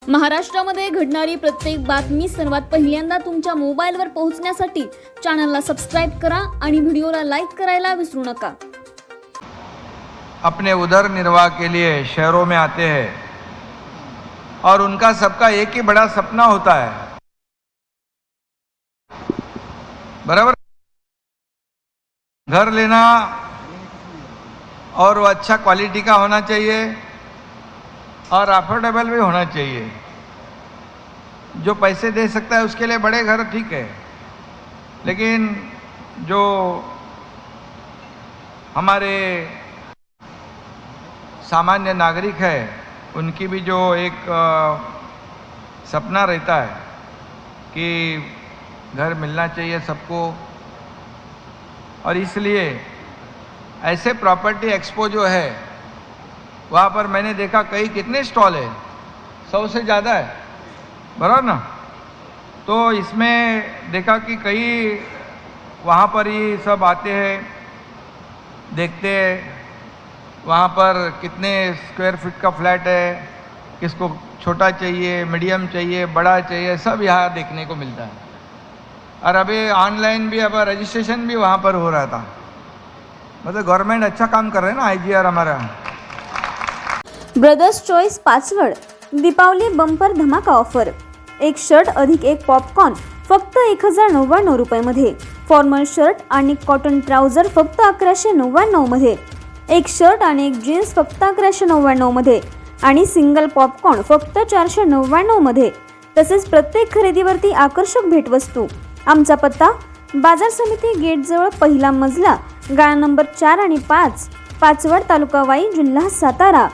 महाराष्ट्रामध्ये घडणारी प्रत्येक बातमी सर्वात पहिल्यांदा तुमच्या मोबाईलवर पोहोचण्यासाठी चॅनलला सबस्क्राइब करा आणि व्हिडिओला लाईक करायला विसरू नका। अपने उदर निर्वाह के लिए शहरों में आते हैं और उनका सबका एक ही बड़ा सपना होता है, बराबर, घर लेना, और वो अच्छा क्वालिटी का होना चाहिए और अफोर्डेबल भी होना चाहिए। जो पैसे दे सकता है उसके लिए बड़े घर ठीक है, लेकिन जो हमारे सामान्य नागरिक है उनकी भी जो एक सपना रहता है कि घर मिलना चाहिए सबको, और इसलिए ऐसे प्रॉपर्टी एक्सपो जो है वहाँ पर मैंने देखा कई कितने स्टॉल है, 100 से ज़्यादा है, बराबर ना। तो इसमें देखा कि कई वहाँ पर ही सब आते हैं, देखते हैं वहाँ पर कितने स्क्वायर फीट का फ्लैट है, किसको छोटा चाहिए, मीडियम चाहिए, बड़ा चाहिए, सब यहाँ देखने को मिलता है। और अभी ऑनलाइन भी अब रजिस्ट्रेशन भी वहाँ पर हो रहा था। मतलब गवर्नमेंट अच्छा काम कर रहे हैं ना, IGR हमारा। Brothers choice Pachwad Deepawali bumper धमाका ऑफर, एक शर्ट अधिक एक पॉपकॉर्न फक्त 1099 रुपयामध्ये, फॉर्मल शर्ट आणि कॉटन ट्राउझर फक्त 1199 मध्ये, एक शर्ट आणि एक जीन्स फक्त 1199 मध्ये आणि सिंगल पॉपकॉर्न फक्त 499 मध्ये। तसेच प्रत्येक खरेदीवरती आकर्षक भेटवस्तू। आमचा पत्ता बाजार समिती गेट जवळ पहिला मजला, गाळा नंबर 4 आणि 5, पाचवड, तालुका वाई, जिल्हा सातारा।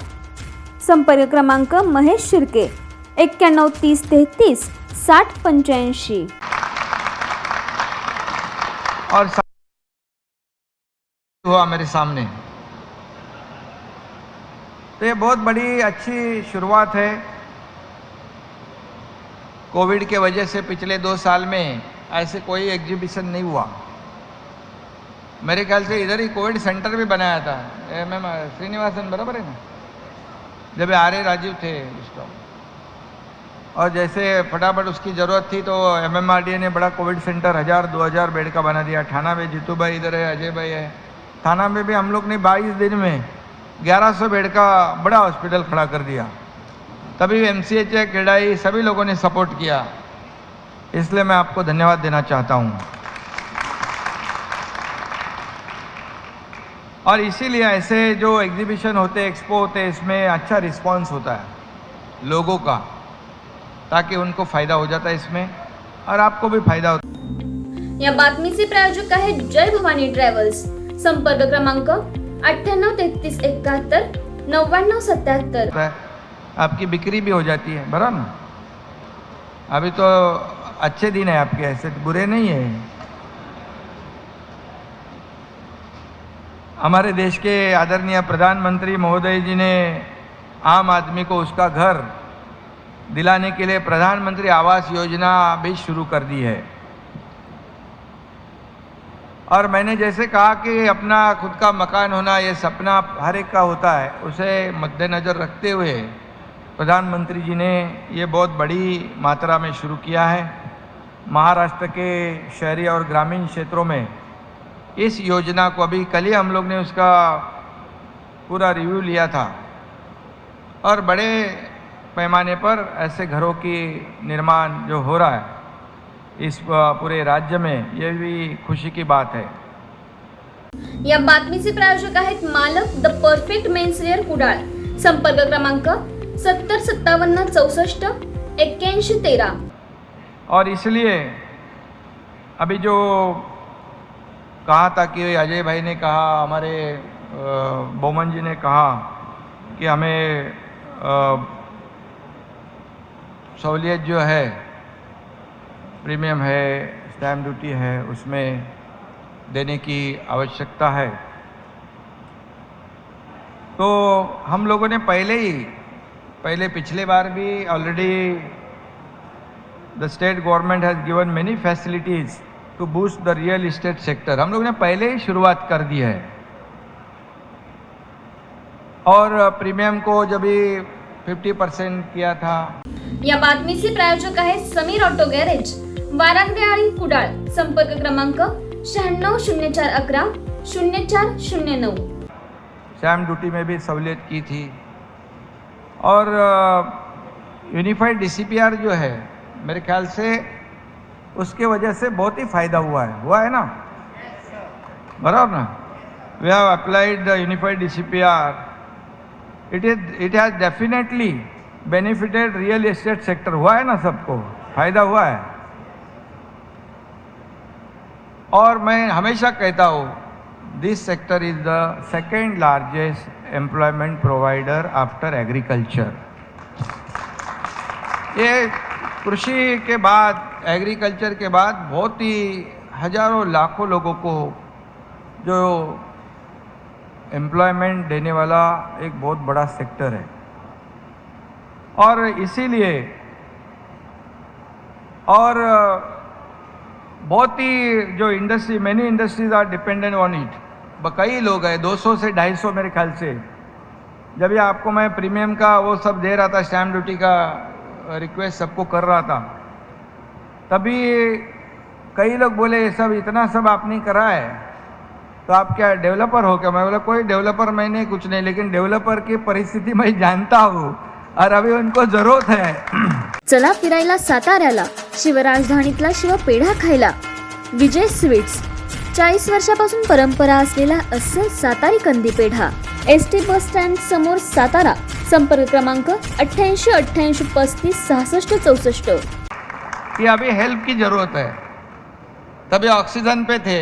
संपर्क क्रमांक महेश शिर्के 91 30 33 60 85। और हुआ मेरे सामने, तो ये बहुत बड़ी अच्छी शुरुआत है। कोविड के वजह से पिछले 2 साल में ऐसे कोई एग्जीबिशन नहीं हुआ। मेरे ख्याल से इधर ही कोविड सेंटर भी बनाया था, MM श्रीनिवासन, बराबर है ना, जब आर्य राजीव थे उसका। और जैसे फटाफट उसकी ज़रूरत थी तो MMRDA ने बड़ा कोविड सेंटर 1000-2000 बेड का बना दिया। थाना में जीतू भाई इधर है, अजय भाई है। थाना में भी हम लोग ने 22 दिन में 1100 बेड का बड़ा हॉस्पिटल खड़ा कर दिया। तभी MCH क्रेडाई सभी लोगों ने सपोर्ट किया, इसलिए मैं आपको धन्यवाद देना चाहता हूँ। और इसीलिए ऐसे जो एग्जीबिशन होते, एक्सपो होते, इसमें अच्छा रिस्पांस होता है लोगों का, ताकि उनको फ़ायदा हो जाता है इसमें और आपको भी फायदा होता है। या बातमीचे प्रायोजक आहेत जय भवानी ट्रॅव्हल्स। संपर्क क्रमांक 98 33 71 99 77। आपकी बिक्री भी हो जाती है, बराबर ना। अभी तो अच्छे दिन है आपके, ऐसे बुरे नहीं है। हमारे देश के आदरणीय प्रधानमंत्री महोदय जी ने आम आदमी को उसका घर दिलाने के लिए प्रधानमंत्री आवास योजना भी शुरू कर दी है। और मैंने जैसे कहा कि अपना खुद का मकान होना ये सपना हर एक का होता है, उसे मद्देनज़र रखते हुए प्रधानमंत्री जी ने ये बहुत बड़ी मात्रा में शुरू किया है। महाराष्ट्र के शहरी और ग्रामीण क्षेत्रों में इस योजना को अभी कल ही हम लोग ने उसका पूरा रिव्यू लिया था, और बड़े पैमाने पर ऐसे घरों की निर्माण जो हो रहा है इस पूरे राज्य में, ये भी खुशी की बात है। या बातमीचे प्रायोजक आहेत मालक द परफेक्ट मेन्सवेअर कुडाळ। संपर्क क्रमांक 70 57 64 81 13। और इसलिए अभी जो कहा था कि अजय भाई ने कहा, हमारे बोमन जी ने कहा कि हमें सहूलियत जो है, प्रीमियम है, स्टैम्प ड्यूटी है, उसमें देने की आवश्यकता है। तो हम लोगों ने पहले पिछले बार भी already the state government has given many facilities to boost the real estate sector, हम लोग ने पहले ही शुरुआत कर दी है। और प्रीमियम को जब भी 50% किया था। या बातमीचे प्रायोजक आहे समीर ऑटो गॅरेज, वारांगडे आणि कुडाळ. संपर्क क्रमांक 960411 0409. स्टैम्प ड्यूटी में भी सहूलियत की थी और यूनिफाइड DCPR जो है मेरे ख्याल से उसके वजह से बहुत ही फायदा हुआ है ना, बराबर ना. We have applied the unified DCPR. It has definitely benefited real estate sector. हुआ है ना, सबको फायदा हुआ है. और मैं हमेशा कहता हूँ this sector is the second largest employment provider after agriculture. ये कृषि के बाद, एग्रीकल्चर के बाद बहुत ही हजारों लाखों लोगों को जो एम्प्लॉयमेंट देने वाला एक बहुत बड़ा सेक्टर है. और इसीलिए और बहुत ही जो industry, many industries are dependent on it. कई लोग हैं, 200 से 250 मेरे ख्याल से. जब ये आपको मैं प्रीमियम का वो सब दे रहा था, स्टैम्प ड्यूटी का रिक्वेस्ट सबको कर रहा था, तभी कई लोग बोले ये सब इतना सब आपने करा है तो आप क्या डेवलपर हो क्या? मैं बोला कोई डेवलपर मैं नहीं, कुछ नहीं, लेकिन डेवलपर की परिस्थिति मैं जानता हूँ और अभी उनको जरूरत है. चला फिरायला साताऱ्याला, शिवराजधानीतला शिव पेढा खायला. विजय स्वीट्स, 40 वर्षापासून परंपरा असलेला अस्सल सातारी कंदी पेढा. ST बस स्टँड समोर सातारा. संपर्क क्रमांक 88 88 35 66 64. कि अभी हेल्प की ज़रूरत है. तभी ऑक्सीजन पे थे,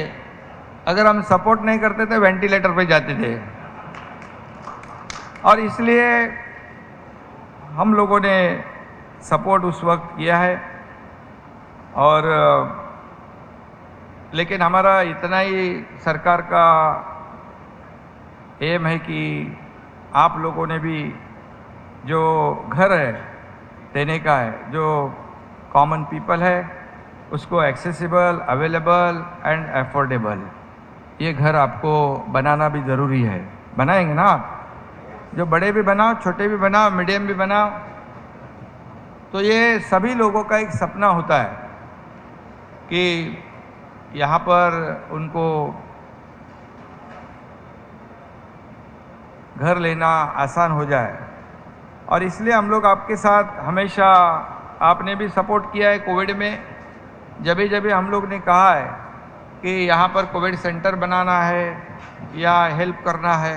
अगर हम सपोर्ट नहीं करते थे वेंटिलेटर पे जाते थे. और इसलिए हम लोगों ने सपोर्ट उस वक्त किया है. और लेकिन हमारा इतना ही सरकार का एम है कि आप लोगों ने भी जो घर है देने का है, जो कॉमन पीपल है उसको एक्सेसिबल, अवेलेबल एंड अफोर्डेबल ये घर आपको बनाना भी ज़रूरी है. बनाएंगे ना आप? जो बड़े भी बनाओ, छोटे भी बनाओ, मीडियम भी बनाओ. तो ये सभी लोगों का एक सपना होता है कि यहाँ पर उनको घर लेना आसान हो जाए. और इसलिए हम लोग आपके साथ हमेशा, आपने भी सपोर्ट किया है कोविड में. जब भी हम लोग ने कहा है कि यहाँ पर कोविड सेंटर बनाना है या हेल्प करना है,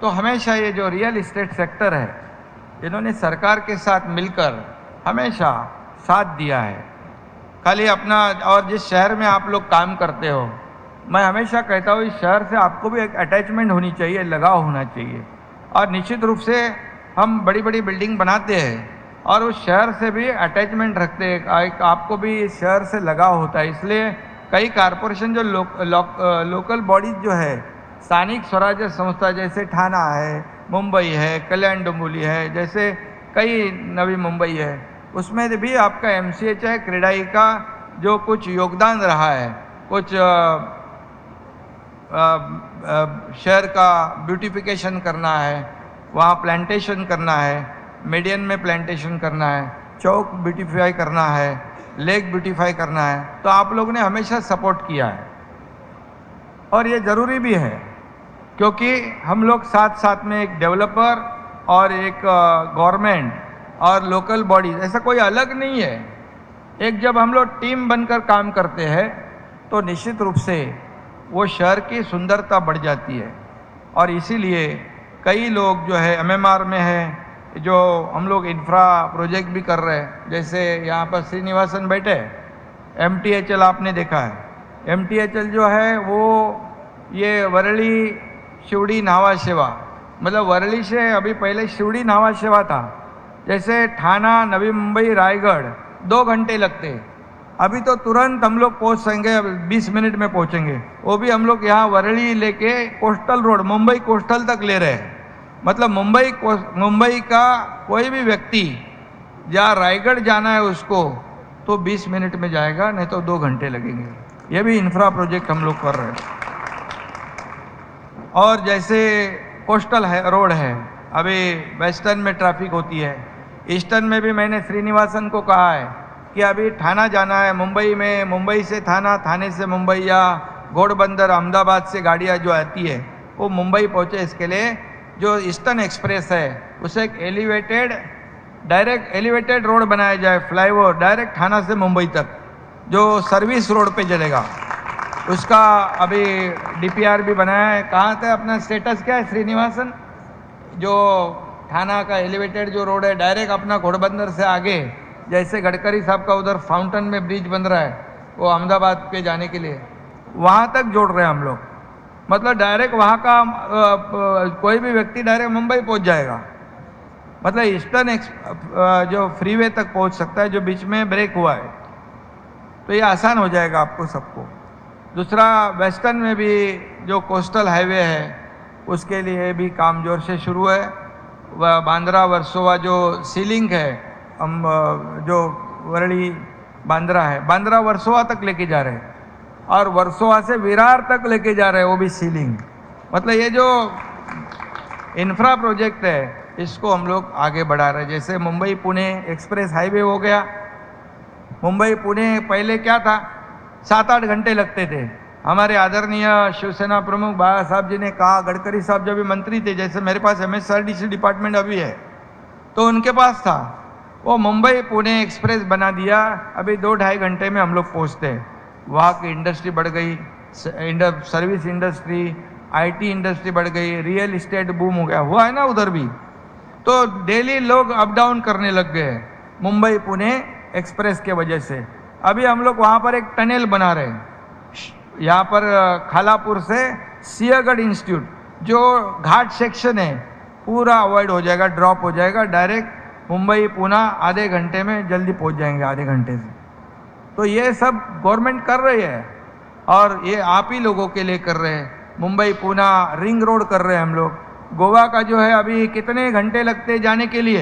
तो हमेशा ये जो रियल इस्टेट सेक्टर है इन्होंने सरकार के साथ मिलकर हमेशा साथ दिया है. खाली अपना, और जिस शहर में आप लोग काम करते हो, मैं हमेशा कहता हूँ इस शहर से आपको भी एक अटैचमेंट होनी चाहिए, लगाव होना चाहिए. और निश्चित रूप से हम बड़ी बड़ी बिल्डिंग बनाते हैं और उस शहर से भी अटैचमेंट रखते हैं, एक आपको भी इस शहर से लगाव होता है. इसलिए कई कारपोरेशन जो लोकल बॉडीज जो है, स्थानिक स्वराज्य संस्था जैसे ठाणा है, मुंबई है, कल्याण डोंबिवली है, जैसे कई नवी मुंबई है, उसमें भी आपका MCH है, क्रेडाई का जो कुछ योगदान रहा है, कुछ शहर का ब्यूटिफिकेशन करना है, वहाँ प्लांटेशन करना है, मीडियन में प्लांटेशन करना है, चौक ब्यूटिफाई करना है, लेक ब्यूटिफाई करना है, तो आप लोगों ने हमेशा सपोर्ट किया है. और ये ज़रूरी भी है क्योंकि हम लोग साथ साथ में एक डेवलपर और एक गवर्नमेंट और लोकल बॉडीज, ऐसा कोई अलग नहीं है. एक जब हम लोग टीम बनकर काम करते हैं तो निश्चित रूप से वो शहर की सुंदरता बढ़ जाती है. और इसीलिए कई लोग जो है MMR में है, जो हम लोग इंफ्रा प्रोजेक्ट भी कर रहे हैं. जैसे यहाँ पर श्रीनिवासन बैठे, MTHL आपने देखा है. MTHL जो है वो ये वरली शिवड़ी नावा सेवा, मतलब वरली से अभी पहले शिवड़ी नावा सेवा था. जैसे ठाणा, नवी मुंबई, रायगढ़ 2 घंटे लगते, अभी तो तुरंत हम लोग पहुँच सकेंगे, 20 मिनट में पहुँचेंगे. वो भी हम लोग यहाँ वरली लेके कोस्टल रोड, मुंबई कोस्टल तक ले रहे हैं. मतलब मुंबई का कोई भी व्यक्ति जहाँ रायगढ़ जाना है उसको तो 20 मिनट में जाएगा, नहीं तो 2 घंटे लगेंगे. ये भी इंफ्रा प्रोजेक्ट हम लोग कर रहे हैं. और जैसे कोस्टल है, रोड है, अभी वेस्टर्न में ट्रैफिक होती है, ईस्टर्न में भी मैंने श्रीनिवासन को कहा है कि अभी थाना जाना है मुंबई में, मुंबई से थाना, थाने से मुंबई या घोड़बंदर अहमदाबाद से गाड़ियाँ जो आती है वो मुंबई पहुँचे। इसके लिए जो ईस्टर्न एक्सप्रेस है उसे एक डायरेक्ट एलिवेटेड रोड बनाया जाए, फ्लाईओवर डायरेक्ट थाना से मुंबई तक, जो सर्विस रोड पे चलेगा। उसका अभी DPR भी बनाया है। कहाँ था अपना स्टेटस क्या है श्रीनिवासन? जो थाना का एलिवेटेड जो रोड है डायरेक्ट अपना घोड़बंदर से आगे, जैसे गडकरी साहब का उधर फाउंटेन में ब्रिज बन रहा है वो अहमदाबाद पे जाने के लिए, वहाँ तक जोड़ रहे हैं हम लोग। मतलब डायरेक्ट वहाँ का कोई भी व्यक्ति डायरेक्ट मुंबई पहुँच जाएगा। मतलब ईस्टर्न जो फ्रीवे तक पहुँच सकता है जो बीच में ब्रेक हुआ है, तो ये आसान हो जाएगा आपको सबको। दूसरा, वेस्टर्न में भी जो कोस्टल हाईवे है उसके लिए भी काम जोर से शुरू है। वह बांद्रा वर्सोवा जो सीलिंग है, हम जो वरली बांद्रा है, बांद्रा वर्सोवा तक लेके जा रहे हैं और वर्सोवा से विरार तक लेके जा रहे हैं, वो भी सीलिंग। मतलब ये जो इंफ्रा प्रोजेक्ट है इसको हम लोग आगे बढ़ा रहे हैं। जैसे मुंबई पुणे एक्सप्रेस हाईवे हो गया। मुंबई पुणे पहले क्या था, 7-8 घंटे लगते थे। हमारे आदरणीय शिवसेना प्रमुख बाला साहब जी ने कहा, गडकरी साहब जब भी मंत्री थे, जैसे मेरे पास MSRDC डिपार्टमेंट अभी है तो उनके पास था, वो मुंबई पुणे एक्सप्रेस बना दिया। अभी 2-2.5 घंटे में हम लोग पहुँचते हैं। वहाँ की इंडस्ट्री बढ़ गई, सर्विस इंडस्ट्री, IT इंडस्ट्री बढ़ गई, रियल इस्टेट बूम हो गया, हुआ है ना उधर भी। तो डेली लोग अप डाउन करने लग गए मुंबई पुणे एक्सप्रेस के वजह से। अभी हम लोग वहाँ पर एक टनल बना रहे हैं, यहाँ पर खालापुर से सिंहगढ़ इंस्टीट्यूट, जो घाट सेक्शन है पूरा अवॉइड हो जाएगा, ड्रॉप हो जाएगा, डायरेक्ट मुंबई पुणे आधे घंटे में जल्दी पहुँच जाएंगे, आधे घंटे से। तो ये सब गवर्नमेंट कर रही है और ये आप ही लोगों के लिए कर रहे हैं। मुंबई पुणे रिंग रोड कर रहे हैं हम लोग। गोवा का जो है अभी कितने घंटे लगते जाने के लिए,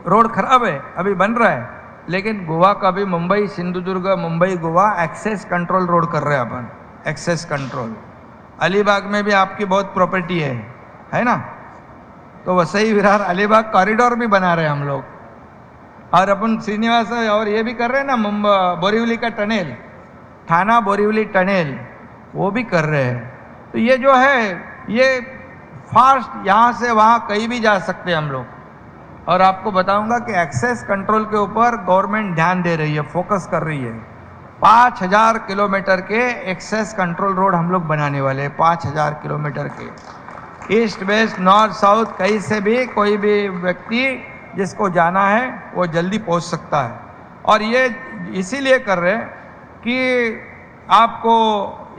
रोड खराब है, अभी बन रहा है, लेकिन गोवा का भी Mumbai Sindhudurg Mumbai Goa access control road कर रहे हैं अपन, एक्सेस कंट्रोल। अलीबाग में भी आपकी बहुत प्रॉपर्टी है ना, तो वसई विरार अलीबाग कॉरिडोर भी बना रहे हैं हम लोग। और अपन श्रीनिवास और ये भी कर रहे हैं ना, बोरीवली का टनल, थाना बोरीवली टनल, वो भी कर रहे हैं। तो ये जो है ये फास्ट यहाँ से वहाँ कहीं भी जा सकते हैं हम लोग। और आपको बताऊंगा कि एक्सेस कंट्रोल के ऊपर गवर्नमेंट ध्यान दे रही है, फोकस कर रही है। 5000 किलोमीटर के एक्सेस कंट्रोल रोड हम लोग बनाने वाले हैं, 5000 किलोमीटर के। ईस्ट वेस्ट नॉर्थ साउथ कहीं से भी कोई भी व्यक्ति जिसको जाना है वो जल्दी पहुंच सकता है। और ये इसीलिए कर रहे हैं कि आपको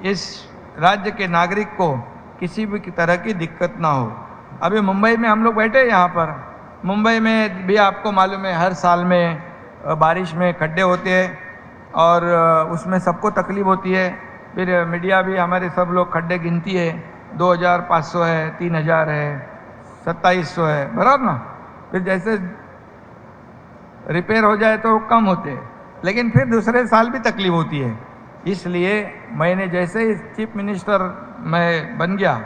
इस राज्य के नागरिक को किसी भी तरह की दिक्कत ना हो। अभी मुंबई में हम लोग बैठे यहाँ पर, मुंबई में भी आपको मालूम है हर साल में बारिश में खड्डे होते हैं और उसमें सबको तकलीफ होती है। फिर मीडिया भी हमारे सब लोग खड्डे गिनती है, 2500 है, 3000 है, 2700 है, बराबर ना। फिर जैसे रिपेयर हो जाए तो कम होते हैं, लेकिन फिर दूसरे साल भी तकलीफ होती है। इसलिए मैंने जैसे ही चीफ मिनिस्टर मैं बन गया,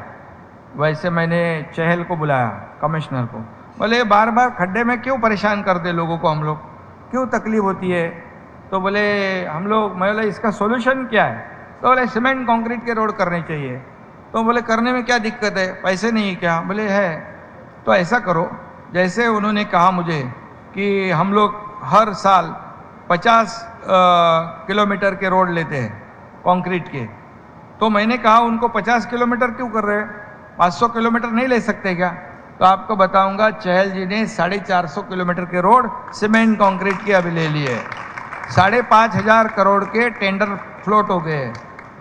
वैसे मैंने चहल को बुलाया, कमिश्नर को, बोले बार बार खड्डे में क्यों परेशान करते लोगों को, हम लोग क्यों तकलीफ होती है। तो बोले हम लोग, मैं बोला इसका सोल्यूशन क्या है, तो बोले सीमेंट कंक्रीट के रोड करने चाहिए। तो बोले करने में क्या दिक्कत है, पैसे नहीं क्या, बोले है। तो ऐसा करो, जैसे उन्होंने कहा मुझे कि हम लोग हर साल 50 किलोमीटर के रोड लेते हैं कंक्रीट के, तो मैंने कहा उनको 50 किलोमीटर क्यों कर रहे हैं, 500 किलोमीटर नहीं ले सकते क्या। तो आपको बताऊंगा चहल जी ने 450 किलोमीटर के रोड सीमेंट कंक्रीट के अभी ले लिए। 5500 करोड़ के टेंडर फ्लोट हो गए।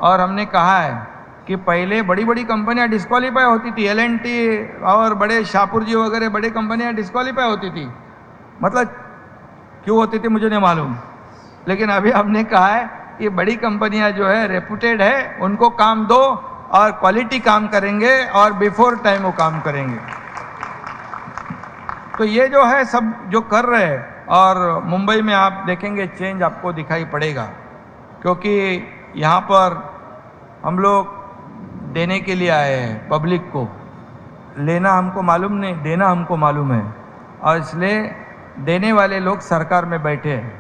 और हमने कहा है कि पहले बड़ी बड़ी कंपनियां डिस्क्वालीफाई होती थी, L&T और बड़े शाहपुर जी वगैरह बड़ी कंपनियां डिस्क्वालीफाई होती थी, मतलब क्यों होती थी मुझे नहीं मालूम, लेकिन अभी हमने कहा है कि बड़ी कंपनियां जो है रेपुटेड है, उनको काम दो और क्वालिटी काम करेंगे और बिफोर टाइम वो काम करेंगे। तो ये जो है सब जो कर रहे हैं, और मुंबई में आप देखेंगे चेंज आपको दिखाई पड़ेगा, क्योंकि यहाँ पर हम लोग देने के लिए आए हैं पब्लिक को, लेना हमको मालूम नहीं, देना हमको मालूम है। और इसलिए देने वाले लोग सरकार में बैठे हैं।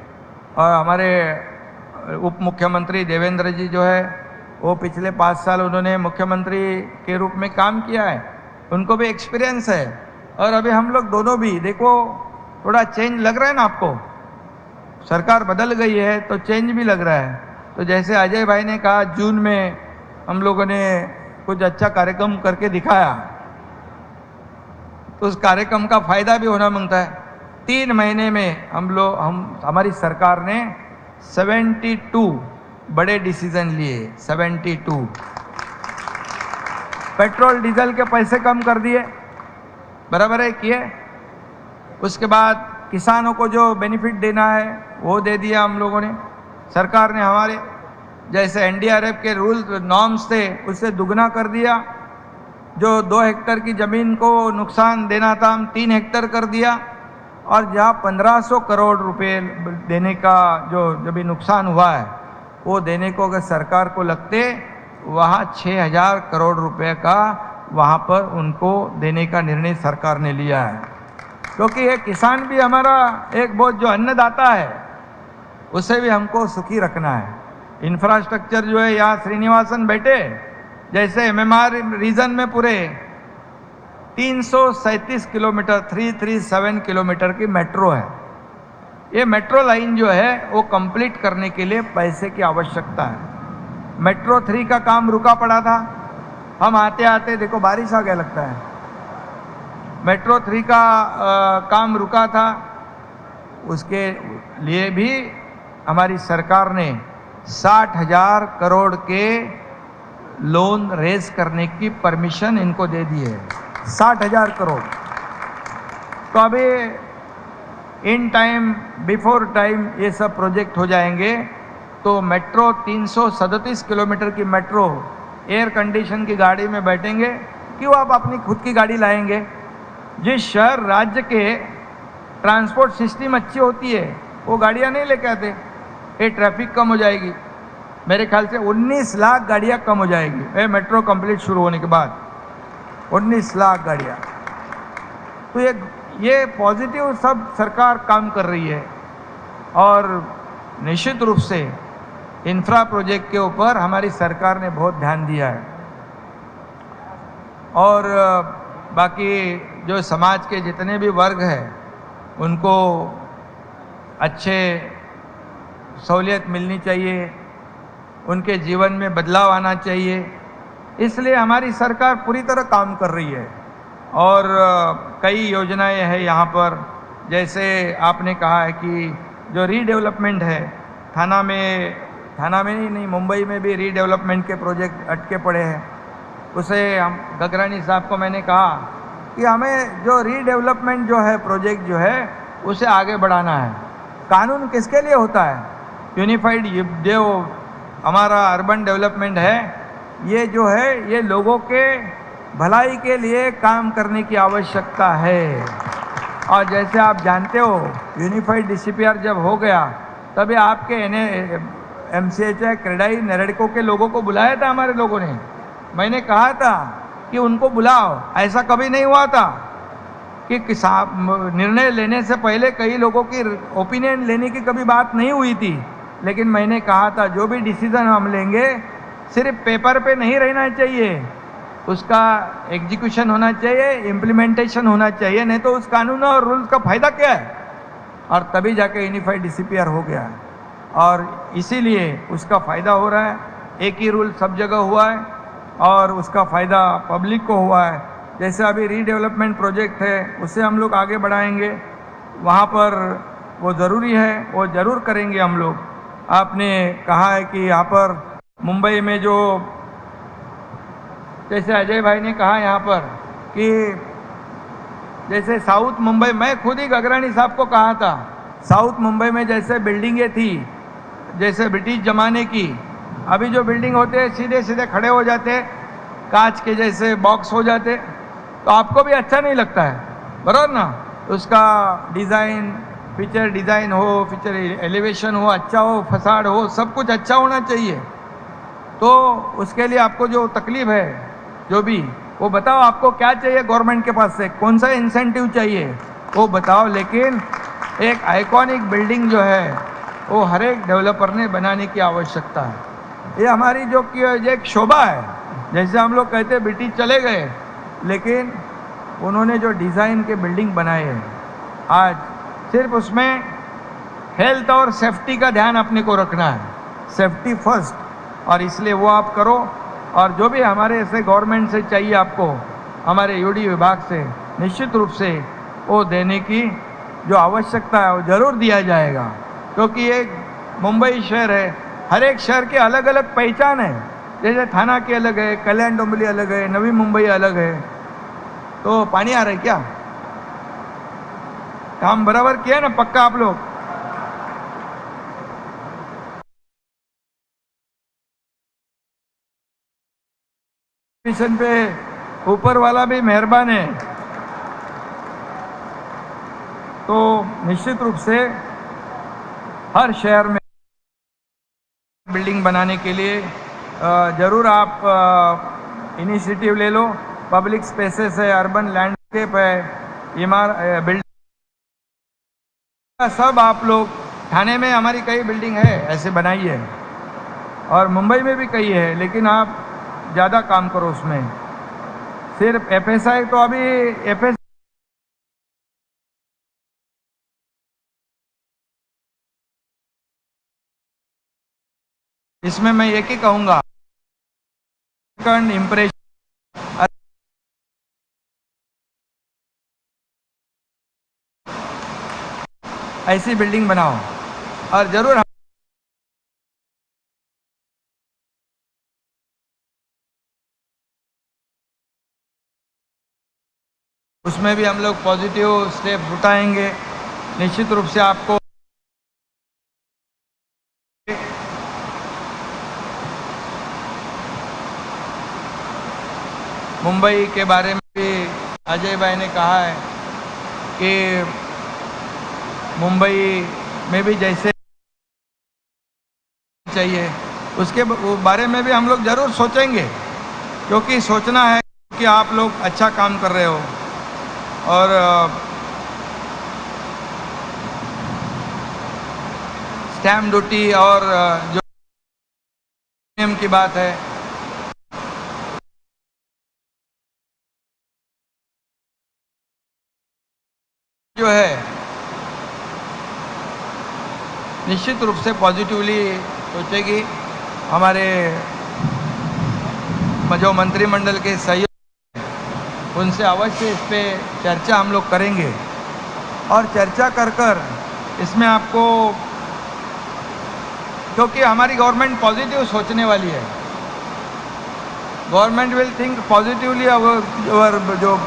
और हमारे उप मुख्यमंत्री देवेंद्र जी जो है वो पिछले 5 साल उन्होंने मुख्यमंत्री के रूप में काम किया है, उनको भी एक्सपीरियंस है। और अभी हम लोग दोनों भी देखो थोड़ा चेंज लग रहा है ना आपको, सरकार बदल गई है तो चेंज भी लग रहा है। तो जैसे अजय भाई ने कहा जून में हम लोगों ने कुछ अच्छा कार्यक्रम करके दिखाया, तो उस कार्यक्रम का फायदा भी होना मांगता है। 3 महीने में हमारी सरकार ने 72 बड़े डिसीजन लिए। 72 पेट्रोल डीजल के पैसे कम कर दिए, बराबर है किए। उसके बाद किसानों को जो बेनिफिट देना है वो दे दिया हम लोगों ने। सरकार ने हमारे जैसे एनडीआरएफ के रूल नॉर्म्स थे उससे दुगना कर दिया। जो 2 हेक्टर की ज़मीन को नुकसान देना था हम 3 हेक्टर कर दिया। और जहाँ 1500 करोड़ रुपए देने का जो भी नुकसान हुआ है वो देने को अगर सरकार को लगते, वहाँ 6000 करोड़ रुपए का वहाँ पर उनको देने का निर्णय सरकार ने लिया है। क्योंकि ये किसान भी हमारा एक बहुत जो अन्नदाता है उसे भी हमको सुखी रखना है। इंफ्रास्ट्रक्चर जो है यहाँ श्रीनिवासन बैठे जैसे एमएमआर रीजन में पूरे 337 किलोमीटर 337 किलोमीटर की मेट्रो है। ये मेट्रो लाइन जो है वो कंप्लीट करने के लिए पैसे की आवश्यकता है। मेट्रो 3 का काम रुका पड़ा था, हम आते आते देखो बारिश आ गया लगता है। मेट्रो 3 का काम रुका था, उसके लिए भी हमारी सरकार ने 60,000 करोड़ के लोन रेज करने की परमिशन इनको दे दी है। 60,000 करोड़। तो अभी इन टाइम बिफोर टाइम ये सब प्रोजेक्ट हो जाएंगे। तो मेट्रो 337 किलोमीटर की मेट्रो एयर कंडीशन की गाड़ी में बैठेंगे, क्यों आप अपनी खुद की गाड़ी लाएंगे। जिस शहर राज्य के ट्रांसपोर्ट सिस्टम अच्छी होती है वो गाड़ियाँ नहीं लेके आते, ये ट्रैफिक कम हो जाएगी। मेरे ख्याल से 19 लाख गाड़ियाँ कम हो जाएगी ये मेट्रो कंप्लीट शुरू होने के बाद। 19 लाख गाड़ियाँ। तो ये पॉजिटिव सब सरकार काम कर रही है। और निश्चित रूप से इंफ्रा प्रोजेक्ट के ऊपर हमारी सरकार ने बहुत ध्यान दिया है। और बाकी जो समाज के जितने भी वर्ग हैं उनको अच्छे सहूलियत मिलनी चाहिए, उनके जीवन में बदलाव आना चाहिए, इसलिए हमारी सरकार पूरी तरह काम कर रही है। और कई योजनाएं हैं यहाँ पर, जैसे आपने कहा है कि जो रीडेवलपमेंट है थाना में नहीं मुंबई में भी रीडेवलपमेंट के प्रोजेक्ट अटके पड़े हैं। उसे हम गगरानी साहब को मैंने कहा कि हमें जो रीडेवलपमेंट जो है प्रोजेक्ट जो है उसे आगे बढ़ाना है। कानून किसके लिए होता है? यूनिफाइड जो हमारा अर्बन डेवलपमेंट है ये जो है ये लोगों के भलाई के लिए काम करने की आवश्यकता है। और जैसे आप जानते हो यूनिफाइड डीसीपीआर जब हो गया तभी आपके एमसीएचआई क्रेडाई नेरेडको के लोगों को बुलाया था हमारे लोगों ने। मैंने कहा था कि उनको बुलाओ, ऐसा कभी नहीं हुआ था कि निर्णय लेने से पहले कई लोगों की ओपिनियन लेने की कभी बात नहीं हुई थी। लेकिन मैंने कहा था जो भी डिसीजन हम लेंगे सिर्फ पेपर पे नहीं रहना चाहिए, उसका एग्जीक्यूशन होना चाहिए, इम्प्लीमेंटेशन होना चाहिए, नहीं तो उस कानून और रूल्स का फायदा क्या है। और तभी जाके यूनिफाइड डीसीपीआर हो गया और इसीलिए उसका फ़ायदा हो रहा है। एक ही रूल सब जगह हुआ है और उसका फ़ायदा पब्लिक को हुआ है। जैसे अभी रीडेवलपमेंट प्रोजेक्ट है उससे हम लोग आगे बढ़ाएंगे, वहाँ पर वो ज़रूरी है, वो ज़रूर करेंगे हम लोग। आपने कहा है कि यहाँ पर मुंबई में जो जैसे अजय भाई ने कहा यहाँ पर कि जैसे साउथ मुंबई, मैं खुद ही गगरानी साहब को कहा था साउथ मुंबई में जैसे बिल्डिंगें थी जैसे ब्रिटिश ज़माने की, अभी जो बिल्डिंग होते हैं सीधे सीधे खड़े हो जाते, कांच के जैसे बॉक्स हो जाते, तो आपको भी अच्छा नहीं लगता है, बराबर ना। उसका डिज़ाइन, फीचर डिज़ाइन हो, फीचर एलिवेशन हो, अच्छा हो, फसाड हो, सब कुछ अच्छा होना चाहिए। तो उसके लिए आपको जो तकलीफ है जो भी वो बताओ आपको क्या चाहिए गवर्नमेंट के पास से, कौन सा इंसेंटिव चाहिए, वो बताओ, लेकिन एक आइकॉनिक बिल्डिंग जो है वो हर एक डेवलपर ने बनाने की आवश्यकता है। ये हमारी जो कि एक शोभा है। जैसे हम लोग कहते ब्रिटिश चले गए, लेकिन उन्होंने जो डिज़ाइन के बिल्डिंग बनाए हैं, आज सिर्फ उसमें हेल्थ और सेफ्टी का ध्यान अपने को रखना है, सेफ्टी फर्स्ट, और इसलिए वो आप करो। और जो भी हमारे ऐसे गवर्नमेंट से चाहिए आपको, हमारे यूडी विभाग से निश्चित रूप से वो देने की जो आवश्यकता है वो ज़रूर दिया जाएगा, क्योंकि ये मुंबई शहर है, हर एक शहर के अलग अलग पहचान है। जैसे थाना की अलग है, कल्याण डोंबिवली अलग है, नवी मुंबई अलग है। तो पानी आ रहा है क्या? काम बराबर किया ना पक्का आप लोग? मिशन पे ऊपर वाला भी मेहरबान है। तो निश्चित रूप से हर शहर में बिल्डिंग बनाने के लिए ज़रूर आप इनिशिएटिव ले लो। पब्लिक स्पेसेस है, अर्बन लैंडस्केप है, बिल्डिंग सब आप लोग, ठाणे में हमारी कई बिल्डिंग है ऐसे बनाई है, और मुंबई में भी कई है, लेकिन आप ज़्यादा काम करो उसमें। सिर्फ एफएसआई तो अभी एफएस इसमें मैं एक ही कहूँगा, इम्प्रेशन ऐसी बिल्डिंग बनाओ, और ज़रूर उसमें भी हम लोग पॉजिटिव स्टेप उठाएंगे। निश्चित रूप से आपको मुंबई के बारे में भी अजय भाई ने कहा है कि मुंबई में भी जैसे चाहिए, उसके बारे में भी हम लोग ज़रूर सोचेंगे, क्योंकि सोचना है कि आप लोग अच्छा काम कर रहे हो। और स्टैम्प ड्यूटी और जो नियम की बात है, जो है निश्चित रूप से पॉजिटिवली सोचेगी। हमारे जो मंत्रिमंडल के सहयोग, उनसे अवश्य इस पे चर्चा हम लोग करेंगे, और चर्चा कर इसमें आपको, क्योंकि हमारी गवर्नमेंट पॉजिटिव सोचने वाली है। गवर्नमेंट विल थिंक पॉजिटिवली अवर जो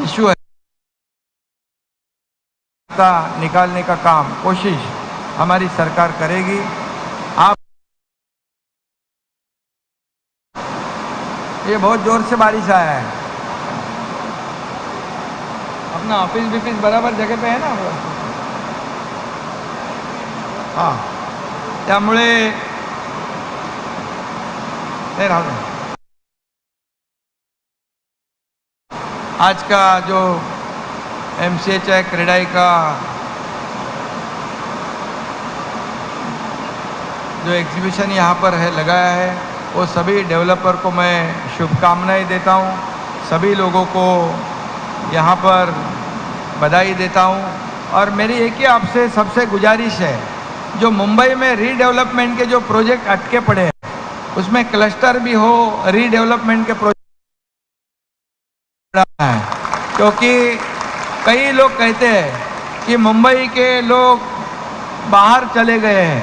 इशू है निकालने का काम, कोशिश हमारी सरकार करेगी। आप ये बहुत जोर से बारिश आया है, अपना ऑफिस बिफिस बराबर जगह पे है ना? हाँ, त्यामुळे नहीं रहा। आज का जो MCH है, क्रेडाई का जो एग्जीबिशन यहाँ पर है लगाया है, वो सभी डेवलपर को मैं शुभकामनाएं देता हूँ। सभी लोगों को यहाँ पर बधाई देता हूँ। और मेरी एक ही आपसे सबसे गुजारिश है, जो मुंबई में रीडेवलपमेंट के जो प्रोजेक्ट अटके पड़े हैं, उसमें क्लस्टर भी हो, रीडेवलपमेंट के प्रोजेक्ट है। क्योंकि कई लोग कहते हैं कि मुंबई के लोग बाहर चले गए हैं,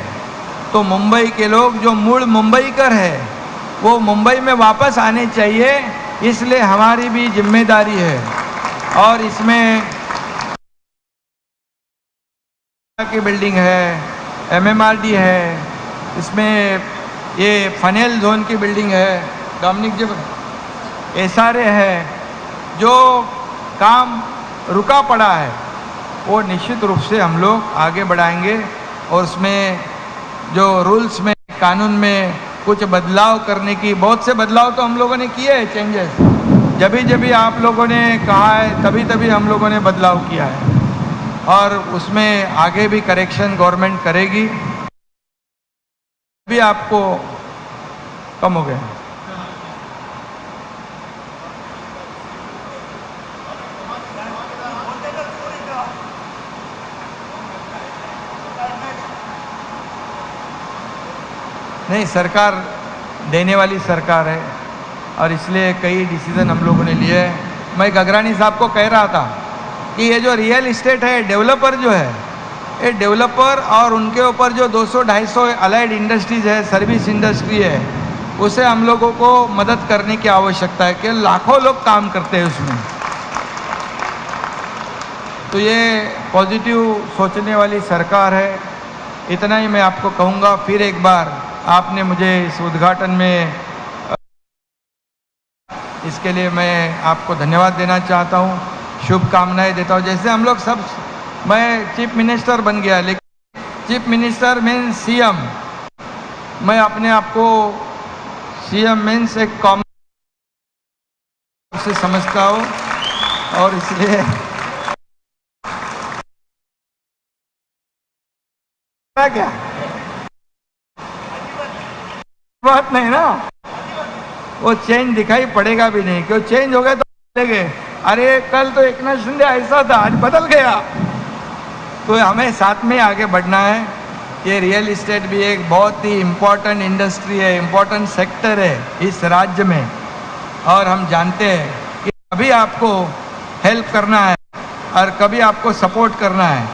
तो मुंबई के लोग जो मूल मुंबईकर है वो मुंबई में वापस आने चाहिए। इसलिए हमारी भी जिम्मेदारी है, और इसमें की बिल्डिंग है, MMRD है, इसमें ये फनेल जोन की बिल्डिंग है, डोमिनिक जी, ये सारे हैं जो काम रुका पड़ा है, वो निश्चित रूप से हम लोग आगे बढ़ाएंगे। और उसमें जो रूल्स में, कानून में कुछ बदलाव करने की, बहुत से बदलाव तो हम लोगों ने किए हैं, चेंजेस, जब भी आप लोगों ने कहा है तभी तभी हम लोगों ने बदलाव किया है, और उसमें आगे भी करेक्शन गवर्नमेंट करेगी। भी आपको कम हो गए। नहीं, सरकार देने वाली सरकार है और इसलिए कई डिसीजन हम लोगों ने लिए हैं। मैं गगरानी साहब को कह रहा था कि ये जो रियल इस्टेट है, डेवलपर जो है, ये डेवलपर और उनके ऊपर जो 200-250 अलाइड इंडस्ट्रीज है, सर्विस इंडस्ट्री है, उसे हम लोगों को मदद करने की आवश्यकता है कि लाखों लोग काम करते हैं उसमें। तो ये पॉजिटिव सोचने वाली सरकार है। इतना ही मैं आपको कहूँगा। फिर एक बार आपने मुझे इस उद्घाटन में, इसके लिए मैं आपको धन्यवाद देना चाहता हूँ, शुभकामनाएं देता हूँ। जैसे हम लोग सब, मैं चीफ मिनिस्टर बन गया, लेकिन चीफ मिनिस्टर मीन्स सीएम, मैं अपने आप को सीएम मीन्स एक कॉमन से समझता हूँ, और इसलिए क्या बात नहीं ना, वो चेंज दिखाई पड़ेगा भी नहीं, क्यों चेंज हो गए तो बोलेंगे अरे कल तो एकनाथ शिंदे ऐसा था, आज बदल गया। तो हमें साथ में आगे बढ़ना है। ये रियल इस्टेट भी एक बहुत ही इम्पोर्टेंट इंडस्ट्री है, इम्पोर्टेंट सेक्टर है इस राज्य में, और हम जानते हैं कि कभी आपको हेल्प करना है और कभी आपको सपोर्ट करना है।